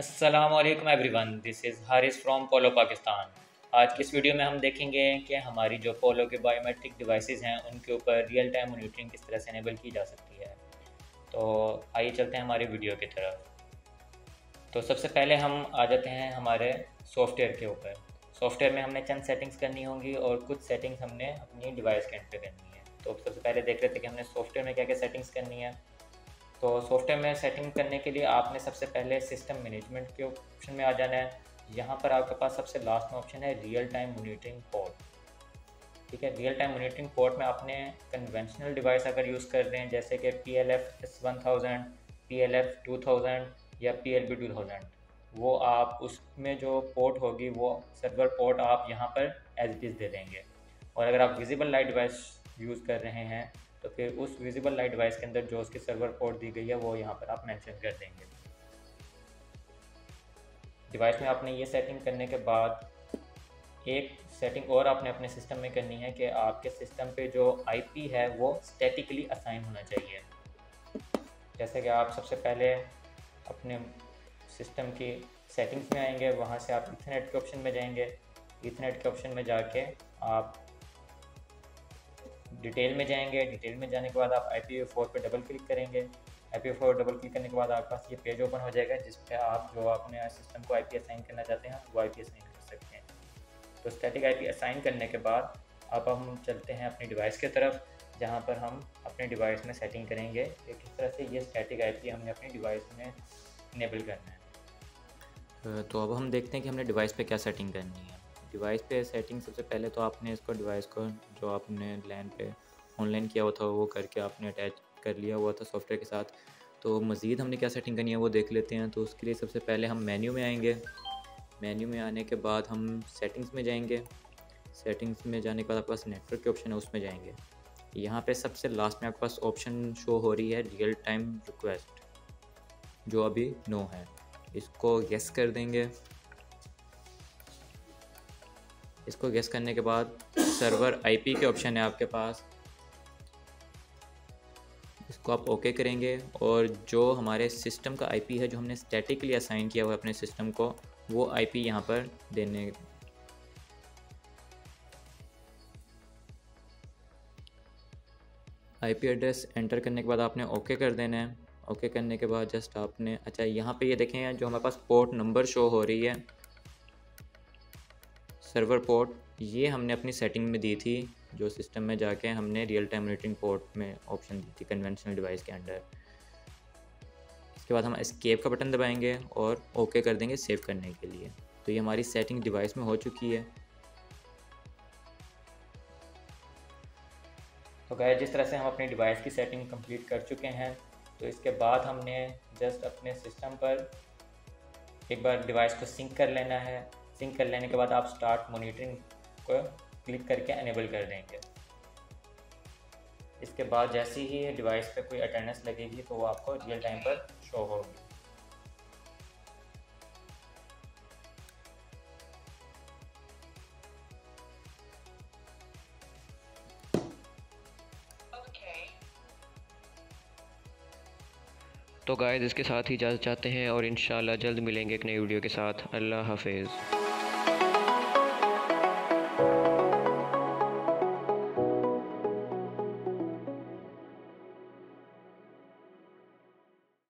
अस्सलामुअलैकुम everyone, this is Haris from polo Pakistan. आज की इस वीडियो में हम देखेंगे कि हमारी जो पोलो के बायोमेट्रिक डिवाइसेस हैं उनके ऊपर रियल टाइम मॉनिटरिंग किस तरह से इनेबल की जा सकती है। तो आइए चलते हैं हमारी वीडियो की तरफ। तो सबसे पहले हम आ जाते हैं हमारे सॉफ्टवेयर के ऊपर। सॉफ्टवेयर में हमने चंद सेटिंग्स करनी होंगी और कुछ सेटिंग्स हमने अपनी डिवाइस के एंड पे करनी है। तो सबसे पहले देख लेते हैं कि हमने सॉफ्टवेयर में क्या क्या सेटिंग्स करनी है। तो सॉफ्टवेयर में सेटिंग करने के लिए आपने सबसे पहले सिस्टम मैनेजमेंट के ऑप्शन में आ जाना है। यहाँ पर आपके पास सबसे लास्ट में ऑप्शन है रियल टाइम मॉनिटरिंग पोर्ट। ठीक है, रियल टाइम मॉनिटरिंग पोर्ट में आपने कन्वेंशनल डिवाइस अगर यूज़ कर रहे हैं जैसे कि PLF S1000, PLF 2000 या PLB 2000, वो आप उसमें जो पोर्ट होगी वो सर्वर पोर्ट आप यहाँ पर एज इट इज़ दे देंगे। और अगर आप विजिबल लाइट डिवाइस यूज़ कर रहे हैं तो फिर उस विजिबल लाइट डिवाइस के अंदर जो उसकी सर्वर पोर्ट दी गई है वो यहाँ पर आप मेंशन कर देंगे। डिवाइस में आपने ये सेटिंग करने के बाद एक सेटिंग और आपने अपने सिस्टम में करनी है कि आपके सिस्टम पे जो IP है वो स्टैटिकली असाइन होना चाहिए। जैसे कि आप सबसे पहले अपने सिस्टम की सेटिंग्स में आएंगे, वहाँ से आप इथरनेट के ऑप्शन में जाएंगे। इथरनेट के ऑप्शन में जाके आप डिटेल में जाएंगे। डिटेल में जाने के बाद आप IPv4 पे डबल क्लिक करेंगे। IPv4 डबल क्लिक करने के बाद आपके पास ये पेज ओपन हो जाएगा जिस पे आप जो अपने सिस्टम को IP असाइन करना चाहते हैं वो IP असाइन कर सकते हैं। तो स्टैटिक IP असाइन करने के बाद अब हम चलते हैं अपनी डिवाइस की तरफ, जहाँ पर हम अपने डिवाइस में सेटिंग करेंगे कि किस तरह से ये स्टैटिक IP हमने अपनी डिवाइस में इनेबल करना है। तो अब हम देखते हैं कि हमने डिवाइस पे क्या सेटिंग करनी है। डिवाइस पे सेटिंग सबसे पहले तो आपने इसको डिवाइस को जो आपने लैन पे ऑनलाइन किया हुआ था वो करके आपने अटैच कर लिया हुआ था सॉफ्टवेयर के साथ। तो मज़ीद हमने क्या सेटिंग करनी है वो देख लेते हैं। तो उसके लिए सबसे पहले हम मेन्यू में आएंगे। मेन्यू में आने के बाद हम सेटिंग्स में जाएंगे। सेटिंग्स में जाने के बाद आपके पास नेटवर्क के ऑप्शन है उसमें जाएंगे। यहाँ पे सबसे लास्ट में आपके पास ऑप्शन शो हो रही है रियल टाइम रिक्वेस्ट, जो अभी नो है। इसको गेस कर देंगे। इसको गेस करने के बाद सर्वर IP के ऑप्शन है आपके पास, इसको आप ओके करेंगे। और जो हमारे सिस्टम का IP है जो हमने स्टैटिकली असाइन किया हुआ है अपने सिस्टम को, वो IP यहाँ पर देने। IP एड्रेस एंटर करने के बाद आपने ओके कर देना है। ओके करने के बाद जस्ट आपने यहाँ पे ये देखें जो हमारे पास पोर्ट नंबर शो हो रही है सर्वर पोर्ट, ये हमने अपनी सेटिंग में दी थी। जो सिस्टम में जाके हमने रियल टाइम मॉनिटरिंग पोर्ट में ऑप्शन दी थी कन्वेंशनल डिवाइस के अंडर। इसके बाद हम एस्केप का बटन दबाएंगे और ओके कर देंगे सेव करने के लिए। तो ये हमारी सेटिंग डिवाइस में हो चुकी है। तो गाइस, जिस तरह से हम अपनी डिवाइस की सेटिंग कंप्लीट कर चुके हैं, तो इसके बाद हमने जस्ट अपने सिस्टम पर एक बार डिवाइस को सिंक कर लेना है। सिंक कर लेने के बाद आप स्टार्ट मॉनिटरिंग को क्लिक करके एनेबल कर देंगे। इसके बाद जैसे ही डिवाइस पे कोई अटेंडेंस लगेगी तो वो आपको रियल टाइम पर शो होगी। तो गाइस, इसके साथ ही इजाज़त चाहते हैं और इंशाल्लाह जल्द मिलेंगे एक नई वीडियो के साथ। अल्लाह हाफिज़।